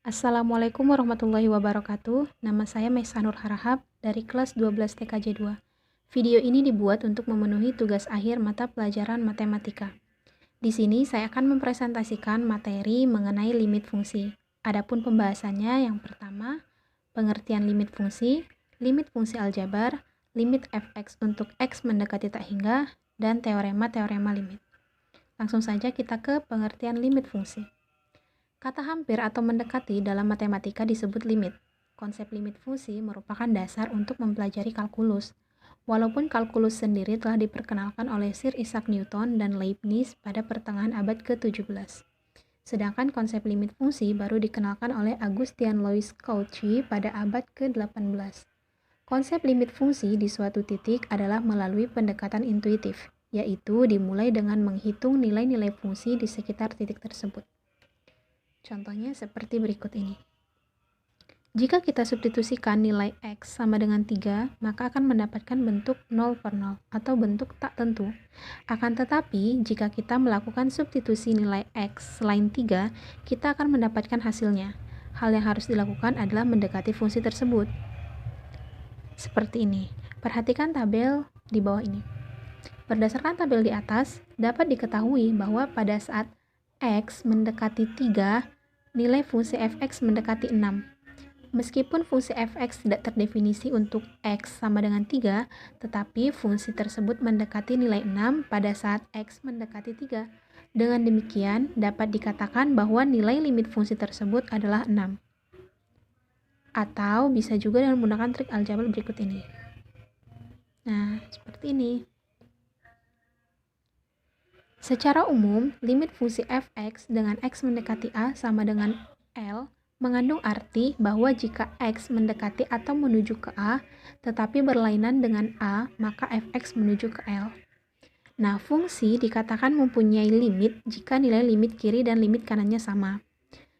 Assalamualaikum warahmatullahi wabarakatuh. Nama saya Maisanur Harahap dari kelas 12 TKJ 2. Video ini dibuat untuk memenuhi tugas akhir mata pelajaran matematika. Di sini saya akan mempresentasikan materi mengenai limit fungsi. Adapun pembahasannya yang pertama, pengertian limit fungsi aljabar, limit fx untuk x mendekati tak hingga, dan teorema-teorema limit. Langsung saja kita ke pengertian limit fungsi. Kata hampir atau mendekati dalam matematika disebut limit. Konsep limit fungsi merupakan dasar untuk mempelajari kalkulus. Walaupun kalkulus sendiri telah diperkenalkan oleh Sir Isaac Newton dan Leibniz pada pertengahan abad ke-17. Sedangkan konsep limit fungsi baru dikenalkan oleh Augustin Louis Cauchy pada abad ke-18. Konsep limit fungsi di suatu titik adalah melalui pendekatan intuitif, yaitu dimulai dengan menghitung nilai-nilai fungsi di sekitar titik tersebut. Contohnya seperti berikut ini. Jika kita substitusikan nilai X sama dengan 3, maka akan mendapatkan bentuk 0 per 0 atau bentuk tak tentu. Akan tetapi, jika kita melakukan substitusi nilai X selain 3, kita akan mendapatkan hasilnya. Hal yang harus dilakukan adalah mendekati fungsi tersebut. Seperti ini. Perhatikan tabel di bawah ini. Berdasarkan tabel di atas, dapat diketahui bahwa pada saat X mendekati 3, nilai fungsi fx mendekati 6. Meskipun fungsi fx tidak terdefinisi untuk X sama dengan 3, tetapi fungsi tersebut mendekati nilai 6 pada saat X mendekati 3. Dengan demikian, dapat dikatakan bahwa nilai limit fungsi tersebut adalah 6. Atau bisa juga dengan menggunakan trik aljabar berikut ini. Nah, seperti ini. Secara umum, limit fungsi fx dengan x mendekati a sama dengan L mengandung arti bahwa jika x mendekati atau menuju ke a, tetapi berlainan dengan a, maka fx menuju ke L. Nah, fungsi dikatakan mempunyai limit jika nilai limit kiri dan limit kanannya sama.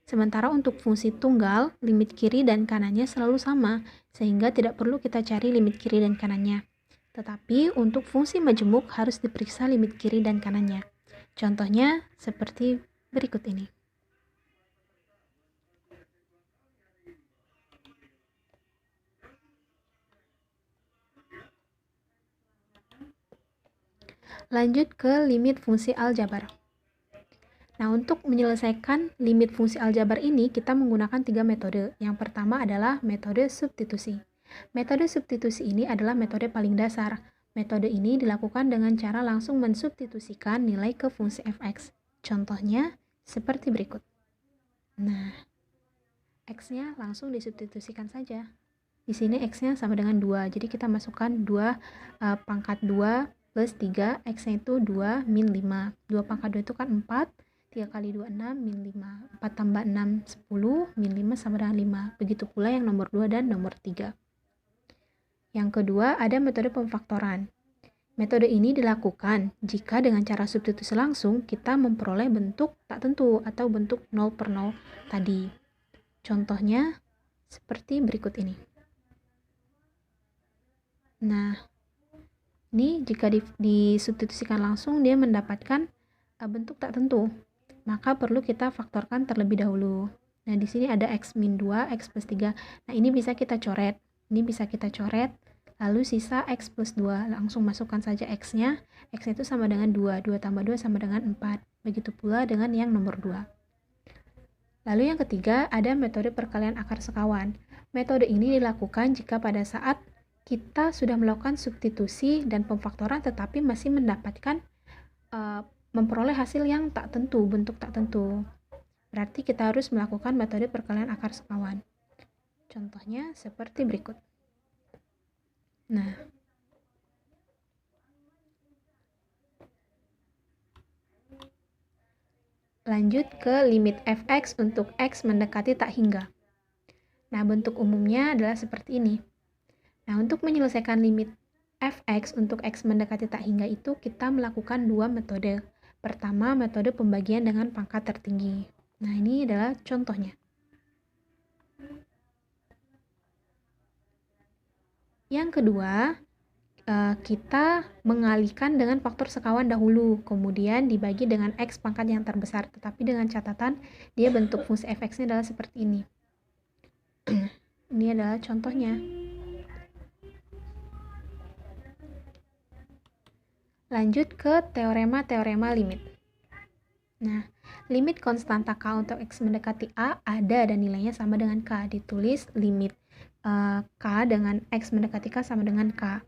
Sementara untuk fungsi tunggal, limit kiri dan kanannya selalu sama, sehingga tidak perlu kita cari limit kiri dan kanannya. Tetapi untuk fungsi majemuk harus diperiksa limit kiri dan kanannya. Contohnya seperti berikut ini. Lanjut ke limit fungsi aljabar. Nah, untuk menyelesaikan limit fungsi aljabar ini, kita menggunakan 3 metode. Yang pertama adalah metode substitusi. Metode substitusi ini adalah metode paling dasar. Metode ini dilakukan dengan cara langsung mensubstitusikan nilai ke fungsi fx. Contohnya seperti berikut. Nah, x-nya langsung disubstitusikan saja. Di sini x-nya sama dengan 2, jadi kita masukkan 2 pangkat 2 plus 3, x-nya itu 2 min 5. 2 pangkat 2 itu kan 4, 3 kali 2, 6, min 5. 4 tambah 6, 10, min 5 sama dengan 5. Begitu pula yang nomor 2 dan nomor 3. Yang kedua, ada metode pemfaktoran. Metode ini dilakukan jika dengan cara substitusi langsung kita memperoleh bentuk tak tentu atau bentuk 0 per 0 tadi. Contohnya seperti berikut ini. Nah, ini jika disubstitusikan langsung dia mendapatkan bentuk tak tentu. Maka perlu kita faktorkan terlebih dahulu. Nah, di sini ada x min 2, x plus 3. Nah, ini bisa kita coret. Ini bisa kita coret, lalu sisa x plus 2. Langsung masukkan saja x-nya. X-nya itu sama dengan 2. 2 tambah 2 sama dengan 4. Begitu pula dengan yang nomor 2. Lalu yang ketiga, ada metode perkalian akar sekawan. Metode ini dilakukan jika pada saat kita sudah melakukan substitusi dan pemfaktoran tetapi masih mendapatkan memperoleh hasil yang tak tentu, bentuk tak tentu. Berarti kita harus melakukan metode perkalian akar sekawan. Contohnya seperti berikut. Nah, lanjut ke limit fx untuk x mendekati tak hingga. Nah, bentuk umumnya adalah seperti ini. Nah, untuk menyelesaikan limit fx untuk x mendekati tak hingga itu kita melakukan 2 metode. Pertama, metode pembagian dengan pangkat tertinggi. Nah, ini adalah contohnya. Yang kedua, kita mengalihkan dengan faktor sekawan dahulu, kemudian dibagi dengan x pangkat yang terbesar, tetapi dengan catatan dia bentuk fungsi fx-nya adalah seperti ini. Ini adalah contohnya. Lanjut ke teorema-teorema limit. Nah, limit konstanta K untuk X mendekati A ada dan nilainya sama dengan K. Ditulis limit K dengan X mendekati K sama dengan K.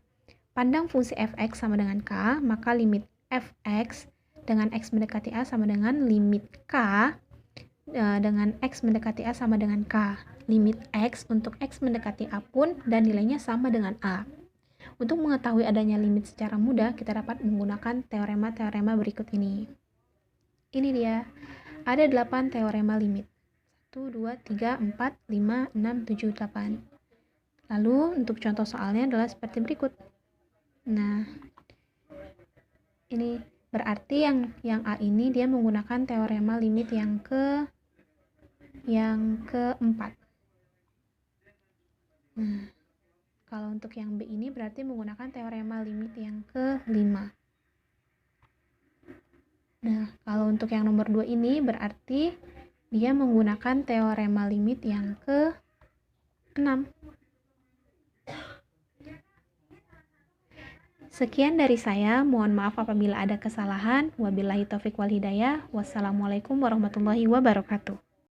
Pandang fungsi fx sama dengan K, maka limit fx dengan X mendekati A sama dengan limit K dengan X mendekati A sama dengan K. Limit X untuk X mendekati A pun dan nilainya sama dengan A. Untuk mengetahui adanya limit secara mudah, kita dapat menggunakan teorema-teorema berikut ini. Ini dia, ada 8 teorema limit. 1, 2, 3, 4, 5, 6, 7, 8. Lalu untuk contoh soalnya adalah seperti berikut. Nah, ini berarti yang A ini dia menggunakan teorema limit yang keempat. Nah, kalau untuk yang B ini berarti menggunakan teorema limit yang kelima. Nah, kalau untuk yang nomor 2 ini berarti dia menggunakan teorema limit yang ke-6. Sekian dari saya, mohon maaf apabila ada kesalahan. Wabillahi taufiq wal hidayah. Wassalamualaikum warahmatullahi wabarakatuh.